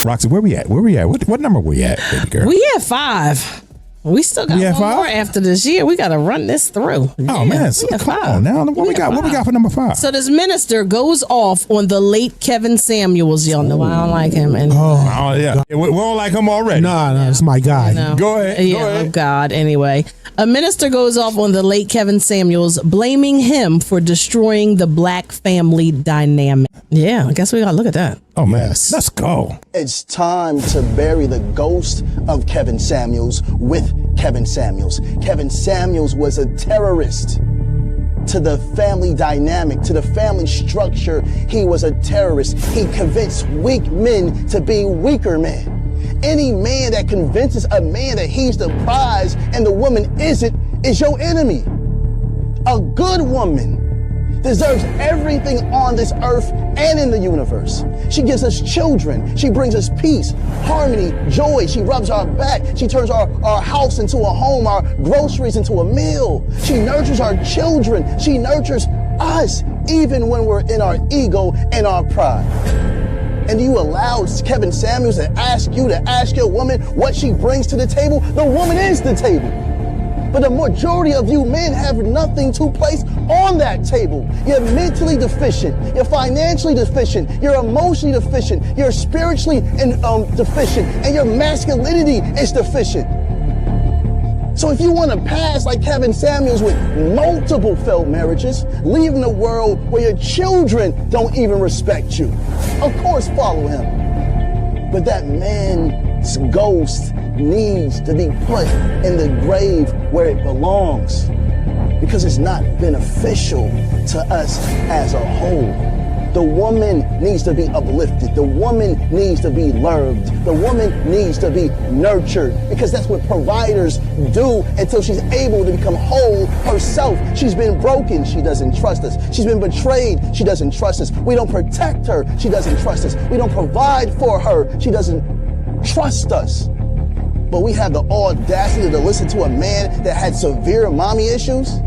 Roxy, where we at? What number we at, baby girl? We at 5. We still got one more after this year. We got to run this through. Oh, man. So come on now. What we got for number 5? So this minister goes off on the late Kevin Samuels. Y'all know I don't like him. Oh yeah. We don't like him already. No, it's my guy. Go ahead. Yeah, Go ahead. Oh, God. Anyway, a minister goes off on the late Kevin Samuels, blaming him for destroying the black family dynamic. Yeah, I guess we got to look at that. Oh, man. Let's go. It's time to bury the ghost of Kevin Samuels with Kevin Samuels. Kevin Samuels was a terrorist to the family dynamic, to the family structure. He was a terrorist. He convinced weak men to be weaker men. Any man that convinces a man that he's the prize and the woman isn't is your enemy. A good woman deserves everything on this earth and in the universe. She gives us children. She brings us peace, harmony, joy. She rubs our back. She turns our house into a home, our groceries into a meal. She nurtures our children. She nurtures us, even when we're in our ego and our pride. And you allow Kevin Samuels to ask your woman what she brings to the table? The woman is the table. But the majority of you men have nothing to place on that table. You're mentally deficient. You're financially deficient. You're emotionally deficient. You're spiritually deficient. And your masculinity is deficient. So if you want to pass like Kevin Samuels with multiple failed marriages, leaving a world where your children don't even respect you, of course follow him. But that man's ghost needs to be put in the grave where it belongs, because it's not beneficial to us as a whole. The woman needs to be uplifted. The woman needs to be loved. The woman needs to be nurtured, because that's what providers do until she's able to become whole herself. She's been broken. She doesn't trust us. She's been betrayed. She doesn't trust us. We don't protect her. She doesn't trust us. We don't provide for her. She doesn't trust us. But we have the audacity to listen to a man that had severe mommy issues?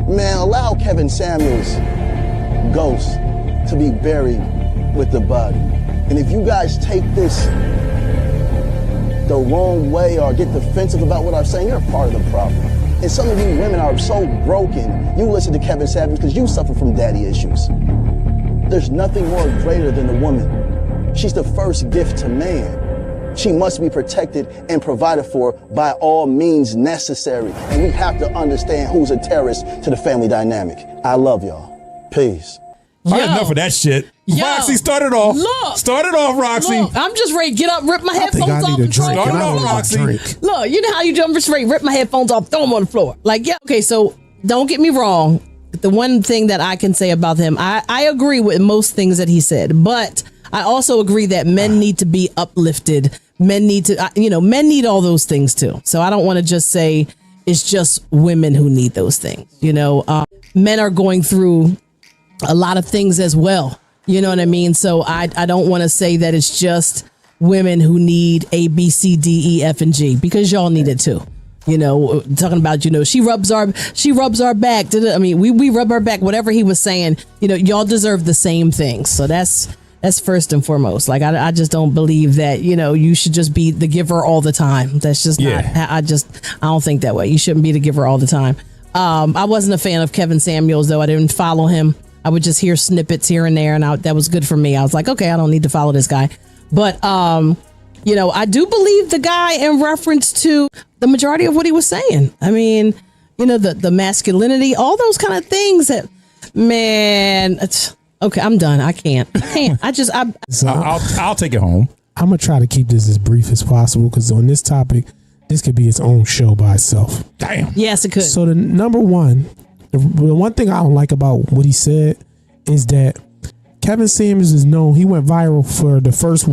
Man, allow Kevin Samuels' ghost to be buried with the body. And if you guys take this the wrong way or get defensive about what I'm saying, you're a part of the problem. And some of you women are so broken, you listen to Kevin Samuels because you suffer from daddy issues. There's nothing more greater than the woman. She's the first gift to man. She must be protected and provided for by all means necessary. And we have to understand who's a terrorist to the family dynamic. I love y'all. Peace. All right, enough of that shit. Roxy, start it off. Start it off, Roxy. Look, I'm just ready to get up, rip my headphones off. Start it off, Roxy. Look, you know how you jump straight, rip my headphones off, throw them on the floor. Like, yeah, okay, so don't get me wrong. The one thing that I can say about him, I agree with most things that he said, but I also agree that men need to be uplifted. Men need to, men need all those things too. So I don't want to just say it's just women who need those things. Men are going through a lot of things as well. You know what I mean? So I don't want to say that it's just women who need A, B, C, D, E, F, and G, because y'all need it too. Talking about, she rubs our back. I mean, we rub our back, whatever he was saying, y'all deserve the same things. So that's first and foremost. Like, I just don't believe that, you should just be the giver all the time. That's just not, I don't think that way. You shouldn't be the giver all the time. I wasn't a fan of Kevin Samuels, though. I didn't follow him. I would just hear snippets here and there, and that was good for me. I was like, okay, I don't need to follow this guy. But, I do believe the guy in reference to the majority of what he was saying. I mean, the masculinity, all those kind of things that, man, okay, I'm done. I can't. I'll take it home. I'm going to try to keep this as brief as possible, because on this topic, this could be its own show by itself. Damn. Yes, it could. So the one thing I don't like about what he said is that Kevin Samuels is known. He went viral for the first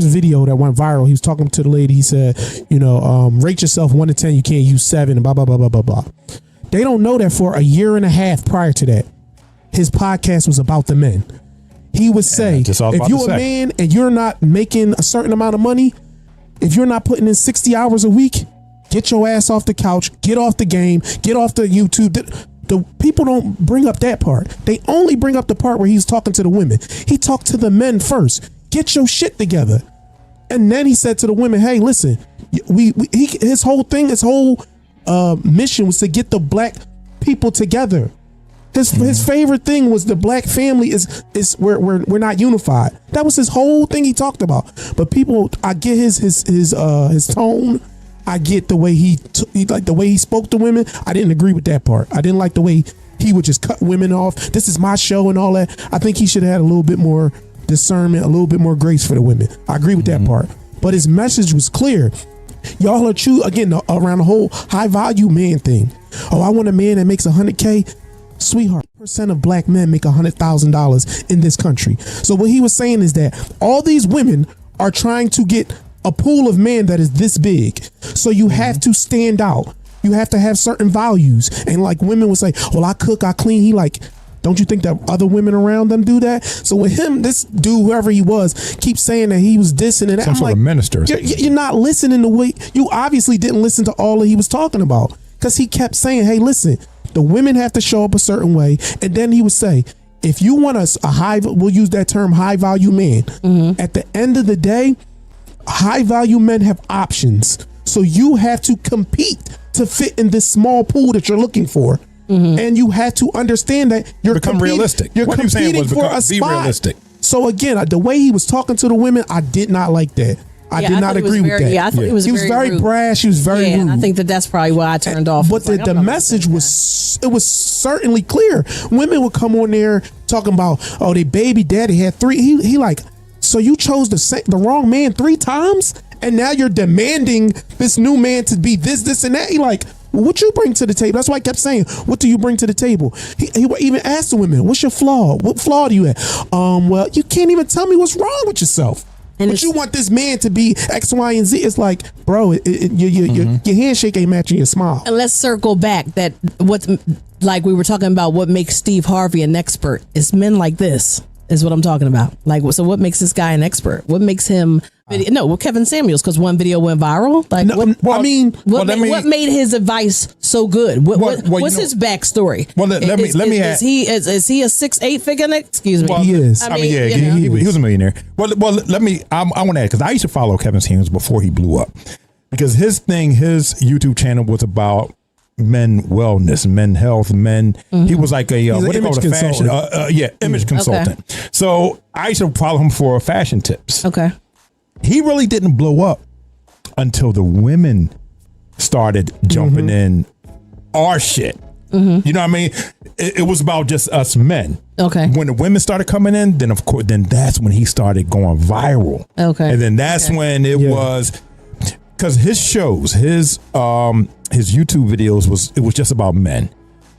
video that went viral. He was talking to the lady. He said, rate yourself 1 to 10. You can't use 7 and blah, blah, blah, blah, blah, blah. They don't know that for a year and a half prior to that, his podcast was about the men. He would say, if you're a man and you're not making a certain amount of money, if you're not putting in 60 hours a week, get your ass off the couch, get off the game, get off the YouTube. The people don't bring up that part. They only bring up the part where he's talking to the women. He talked to the men first. Get your shit together. And then he said to the women, hey, listen, his whole mission was to get the black people together. His favorite thing was the black family is we're not unified. That was his whole thing he talked about. But people, I get his tone. I get the way he like the way he spoke to women. I didn't agree with that part. I didn't like the way he would just cut women off. This is my show and all that. I think he should have had a little bit more discernment, a little bit more grace for the women. I agree with that part. But his message was clear. Y'all are true again around the whole high value man thing. Oh, I want a man that makes $100K. Sweetheart, % of black men make $100,000 in this country. So what he was saying is that all these women are trying to get a pool of men that is this big. So you have to stand out. You have to have certain values. And like women would say, well, I cook, I clean. He like, don't you think that other women around them do that? So with him, this dude, whoever he was, keeps saying that he was dissing and that. Some sort of minister. You're not listening to what you obviously didn't listen to all that he was talking about, because he kept saying, hey, listen, the women have to show up a certain way. And then he would say, if you want we'll use that term, high value man. At the end of the day, high value men have options. So you have to compete to fit in this small pool that you're looking for. And you have to understand that you're realistic. You're what competing he was saying was for a spot. Be realistic. So again, the way he was talking to the women, I did not like that. I did not agree with that. Yeah, I thought he was very rude. brash. He was very rude. I think that's probably why I turned off. But the message was certainly clear. Women would come on there talking about, oh, their baby daddy had 3. He like, so you chose the wrong man 3 times, and now you're demanding this new man to be this, and that. He like, what you bring to the table? That's why I kept saying, what do you bring to the table? He would even ask the women, what's your flaw? What flaw do you have? Well, you can't even tell me what's wrong with yourself. And but you want this man to be X, Y, and Z. It's like, bro, your handshake ain't matching your smile. And let's circle back that like we were talking about, what makes Steve Harvey an expert is men like this. Is what I'm talking about. Like, so what makes this guy an expert? What makes him? Kevin Samuels, because one video went viral. Like, what made his advice so good? What's his backstory? Well, let me ask. Is he a 6'8" figure? Excuse me. Well, he is. He was a millionaire. Well, let me. I want to add, because I used to follow Kevin Samuels before he blew up, because his YouTube channel was about men wellness, men health, men. He was like a what do you call it, a fashion image consultant. Okay. So I used to follow him for fashion tips. Okay. He really didn't blow up until the women started jumping in our shit. You know what I mean? It was about just us men. Okay. When the women started coming in, then of course, that's when he started going viral. Okay. And then that's when it was, because his shows, his YouTube videos it was just about men.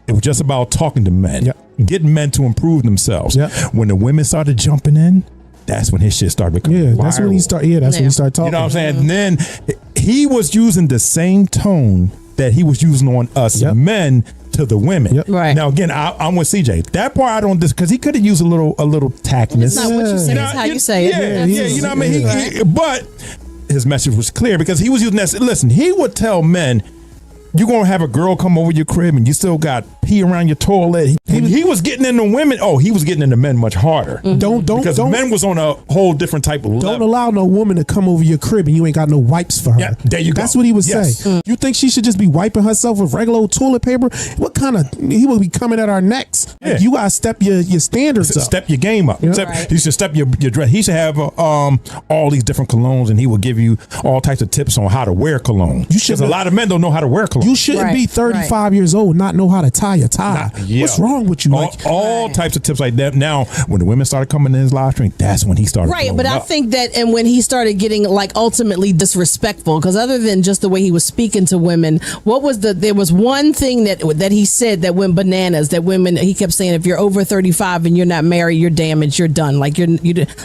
It was just about talking to men, getting men to improve themselves. When the women started jumping in, that's when his shit started becoming viral. That's when he started. That's when he started talking. You know what I'm saying? And then he was using the same tone that he was using on us men to the women. Right. Now again, I'm with CJ. That part I don't, because he could have used a little tactness. It's not what you say, it's how you say it. You know what I mean? But his message was clear, because he was using that. Listen, he would tell men, you're going to have a girl come over your crib and you still got pee around your toilet. He was getting into women. Oh, he was getting into men much harder. Because men was on a whole different type of level. Don't allow no woman to come over your crib and you ain't got no wipes for her. Yeah, there you go. That's what he would say. You think she should just be wiping herself with regular old toilet paper? What kind of, he will be coming at our necks. Yeah. You got to step your standards up. Step your game up. Right. You should step your dress. He should have all these different colognes, and he will give you all types of tips on how to wear cologne. Because a lot of men don't know how to wear cologne. You shouldn't be 35 years old, not know how to tie a tie. What's wrong with you? All types of tips like that. Now, when the women started coming in his live stream, that's when he started. Right, but I think that, and when he started getting like ultimately disrespectful, because other than just the way he was speaking to women, there was one thing that he said that went bananas. That women, he kept saying, if you're over 35 and you're not married, you're damaged, you're done. Like you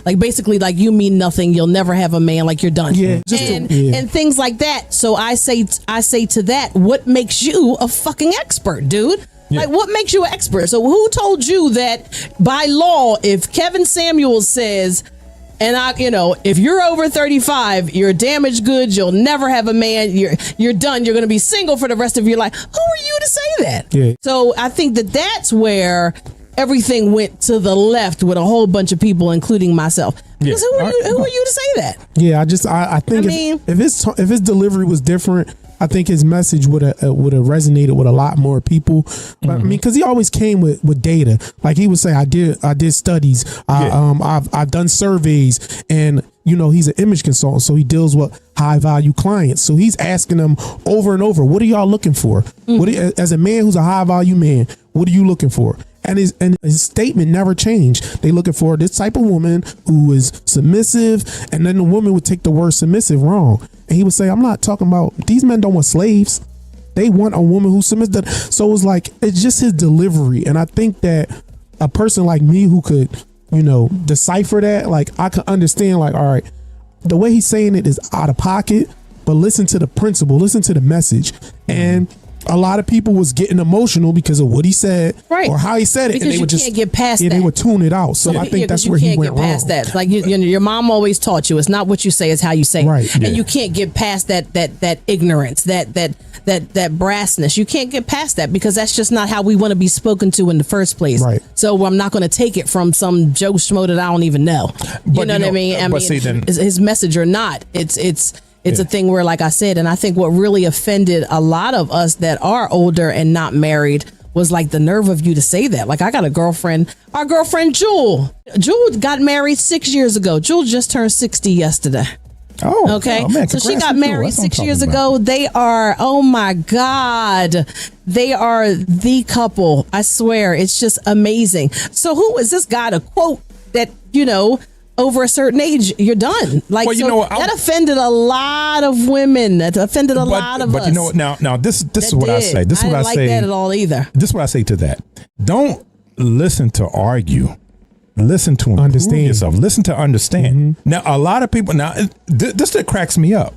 like basically like you mean nothing. You'll never have a man. Like you're done. Yeah, and things like that. So I say to that, what makes you a fucking expert, dude? Like, what makes you an expert? So who told you that by law, if Kevin Samuels says, and if you're over 35, you're damaged goods, you'll never have a man, you're done, you're going to be single for the rest of your life. Who are you to say that? Yeah. So I think that's where everything went to the left with a whole bunch of people, including myself. Because who are you to say that? Yeah, I think if his delivery was different, I think his message would have resonated with a lot more people. But I mean, because he always came with data. Like he would say, I did studies. I've done surveys, and he's an image consultant, so he deals with high value clients. So he's asking them over and over, what are y'all looking for? As a man who's a high value man, what are you looking for? And his statement never changed. They looking for this type of woman who is submissive, and then the woman would take the word submissive wrong. And he would say, I'm not talking about, these men don't want slaves. They want a woman who's submissive. So it's just his delivery. And I think that a person like me who could, decipher that, like I could understand, like, all right, the way he's saying it is out of pocket, but listen to the principle, listen to the message. And a lot of people was getting emotional because of what he said, right, or how he said it, because and they would just can't get past that. They would tune it out. So I think that's where he went wrong. Past that. Like your mom always taught you, it's not what you say, it's how you say right. it. And you can't get past that ignorance, that brassness. You can't get past that because that's just not how we want to be spoken to in the first place. Right. So I'm not going to take it from some Joe Schmo that I don't even know. You know what I mean? I mean, see, then, his message or not, it's a thing where, like I said, and I think what really offended a lot of us that are older and not married was like the nerve of you to say that. Like I got a girlfriend, our girlfriend Jewel. Jewel got married 6 years ago. Jewel just turned 60 yesterday. Oh, okay. Oh, man, so she got married 6 years ago. They are, oh my God, they are the couple. I swear, it's just amazing. So who is this guy to quote that, over a certain age, you're done. Like, well, that offended a lot of women. That offended a lot of us. But you know what? Now this is what I say. This is what I say. I didn't like that at all either. This is what I say to that. Don't listen to argue. Listen to understand yourself. Listen to understand. Mm-hmm. Now, a lot of people. Now, this that cracks me up.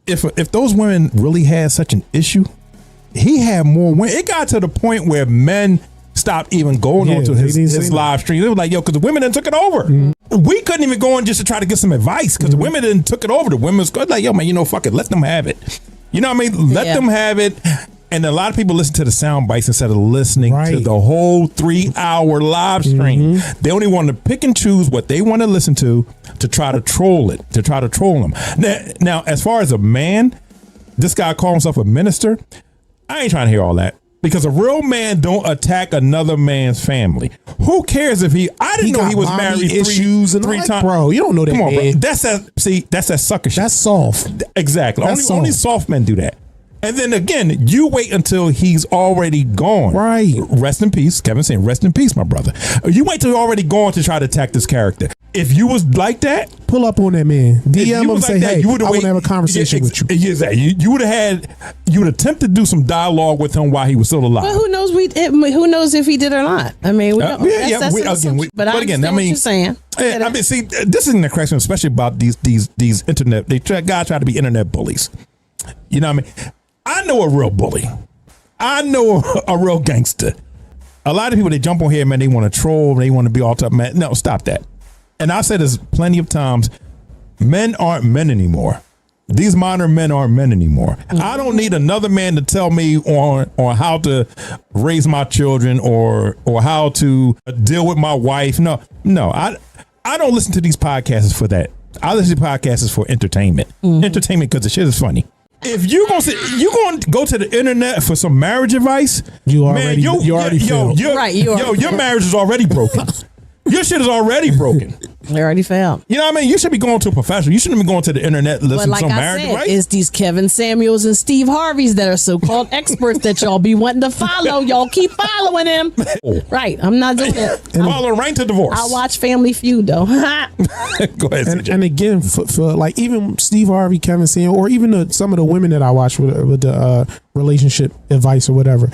If those women really had such an issue, he had more women. It got to the point where men stopped even going onto his live stream. They were like, yo, because the women then took it over. Mm-hmm. We couldn't even go in just to try to get some advice because the women then took it over. The women was like, yo, man, fuck it. Let them have it. You know what I mean? Let them have it. And a lot of people listen to the sound bites instead of listening to the whole 3-hour live stream. Mm-hmm. They only want to pick and choose what they want to listen to try to troll it, to try to troll them. Now, as far as a man, this guy called himself a minister. I ain't trying to hear all that. Because a real man don't attack another man's family. Who cares if I didn't know he was married three times. Bro, you don't know that. Come on, bro. That's that sucker shit. That's soft. Exactly. Only soft men do that. And then again, you wait until he's already gone. Right. Rest in peace. Kevin's saying, rest in peace, my brother. You wait till he's already gone to try to attack this character. If you was like that, pull up on that man. DM him and say, hey, I want to have a conversation with you. You would have attempted to do some dialogue with him while he was still alive. Well, who knows if he did or not? I mean, we don't, but again, I mean, what you're saying. I mean, see, this isn't the question, especially about these internet. Guys try to be internet bullies. You know what I mean? I know a real bully. I know a real gangster. A lot of people, they jump on here, man, they want to troll, they want to be all tough, man. No, stop that. And I've said this plenty of times, men aren't men anymore. These modern men aren't men anymore. Mm-hmm. I don't need another man to tell me on how to raise my children or how to deal with my wife. No, I don't listen to these podcasts for that. I listen to podcasts for entertainment. Mm-hmm. Entertainment because the shit is funny. If you're going to go to the internet for some marriage advice, your marriage is already broken. Your shit is already broken. They already failed. You know what I mean? You should be going to a professional. You shouldn't be going to the internet listening to some marriage advice. It's these Kevin Samuels and Steve Harveys that are so-called experts that y'all be wanting to follow. Y'all keep following him. Right. I'm not doing it. Follow right to divorce. I watch Family Feud, though. Go ahead. And again, for like even Steve Harvey, Kevin Samuels, or even some of the women that I watch with the relationship advice or whatever,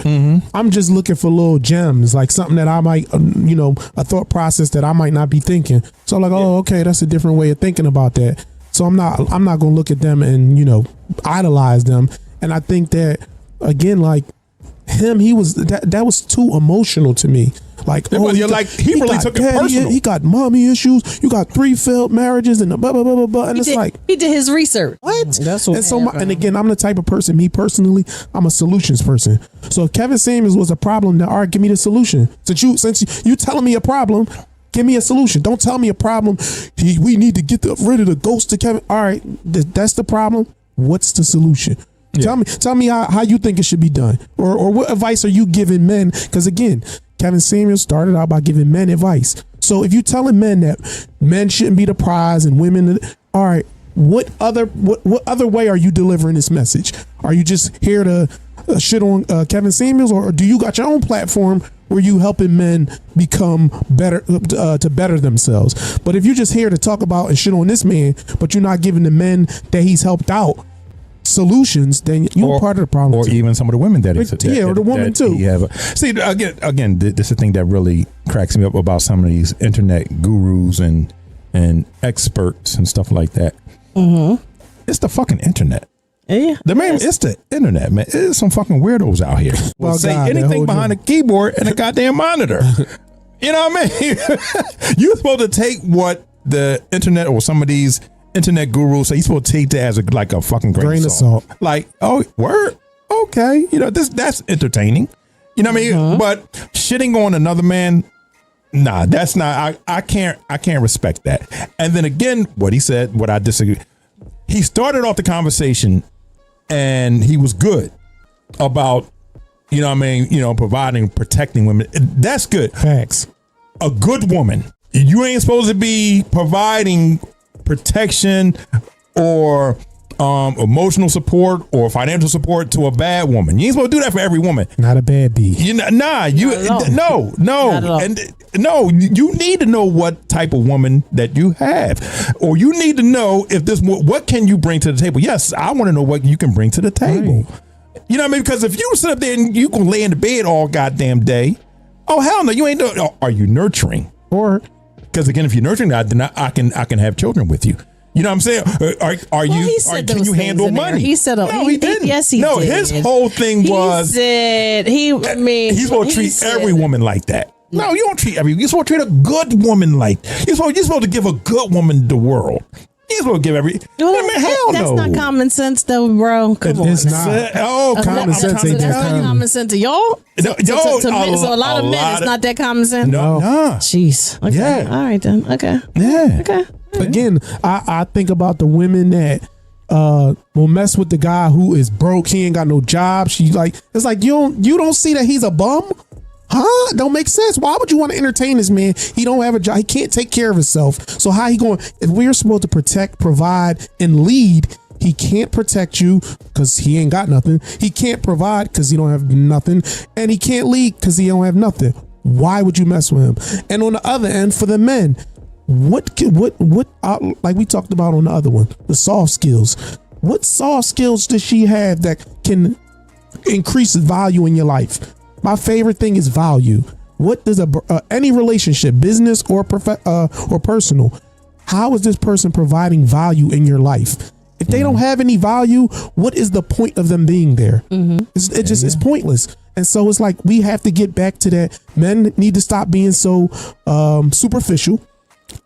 I'm just looking for little gems, like something that I might, a thought process that I might not be thinking. So I'm like, oh, okay, that's a different way of thinking about that. So I'm not going to look at them and, idolize them. And I think that, again, like him, he was, that was too emotional to me. Like, you're like, he really took it personal. He got mommy issues. You got 3 failed marriages and blah, blah, blah, blah, blah. And he did his research. What? That's what. And so, and again, I'm the type of person, me personally, I'm a solutions person. So if Kevin Samuels was a problem, then all right, give me the solution. Since you telling me a problem, give me a solution. Don't tell me a problem. We need to get rid of the ghost of Kevin. All right, that's the problem. What's the solution? Yeah. Tell me how you think it should be done, or what advice are you giving men? Because again, Kevin Samuels started out by giving men advice. So if you're telling men that men shouldn't be the prize and women, all right, what other way are you delivering this message? Are you just here to shit on Kevin Samuels, or do you got your own platform where you helping men become better to better themselves? But if you're just here to talk about and shit on this man, but you're not giving the men that he's helped out solutions, then you're part of the problem. Or even some of the women that or the woman too. See, again, this is the thing that really cracks me up about some of these internet gurus and experts and stuff like that. Mm-hmm. It's the fucking internet. Yeah, it's the internet, man. There's some fucking weirdos out here. Well, say anything behind a keyboard and a goddamn monitor. You know what I mean? You're supposed to take what the internet or some of these internet gurus say. You're supposed to take that as like a fucking grain of salt. Like, oh, word, okay, that's entertaining. You know what I mean? But shitting on another man, nah, that's not. I can't respect that. And then again, what he said, what I disagree. He started off the conversation, and he was good about, providing, protecting women. That's good. Facts. A good woman. You ain't supposed to be providing protection or emotional support or financial support to a bad woman. You ain't supposed to do that for every woman. Not a bad bee. No, you need to know what type of woman that you have, or you need to know what can you bring to the table. Yes, I want to know what you can bring to the table. Right. You know what I mean? Because if you sit up there and you can lay in the bed all goddamn day, oh hell no, you ain't. Are you nurturing? Or because again, if you're nurturing, then I can have children with you. You know what I'm saying? Can you handle money? He said, no, he didn't. Yes, he did. No, his whole thing was he's supposed to treat every woman like that. No, you don't treat you're supposed to treat a good woman like you're supposed to give a good woman the world. You're supposed to give that's not common sense though, bro. Come on. It's not. Common sense ain't that common sense to y'all? So a lot of men, it's not that common sense? No. Jeez. Okay. Yeah. All right then. Okay. Yeah. Okay. Again, I think about the women that will mess with the guy who is broke. He ain't got no job. It's like you don't see that he's a bum. Huh? Don't make sense. Why would you want to entertain this man? He don't have a job. He can't take care of himself. So how he going? If we're supposed to protect, provide, and lead, he can't protect you because he ain't got nothing. He can't provide because he don't have nothing, and he can't lead because he don't have nothing. Why would you mess with him? And on the other end, for the men, what like we talked about on the other one, the soft skills. What soft skills does she have that can increase value in your life? My favorite thing is value. What does any relationship, business or personal, how is this person providing value in your life? If they don't have any value, what is the point of them being there? Mm-hmm. It's pointless. And so it's like we have to get back to that. Men need to stop being so superficial,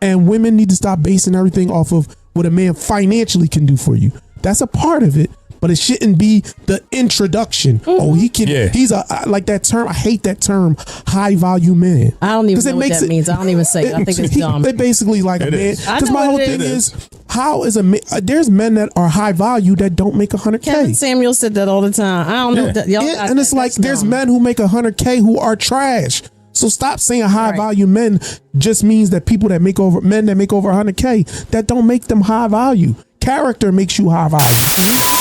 and women need to stop basing everything off of what a man financially can do for you. That's a part of it. But it shouldn't be the introduction. Mm-hmm. Oh, he can. Yeah. He's like that term. I hate that term. High value man. I don't even know what that means. I don't even say it. I think it's dumb. They basically like a man. Because my whole thing is, how is a man? There's men that are high value that don't make $100K. Kevin Samuels said that all the time. I don't know. That, and it's like there's men who make $100K who are trash. So stop saying high value men just means that men that make over $100K, that don't make them high value. Character makes you high value.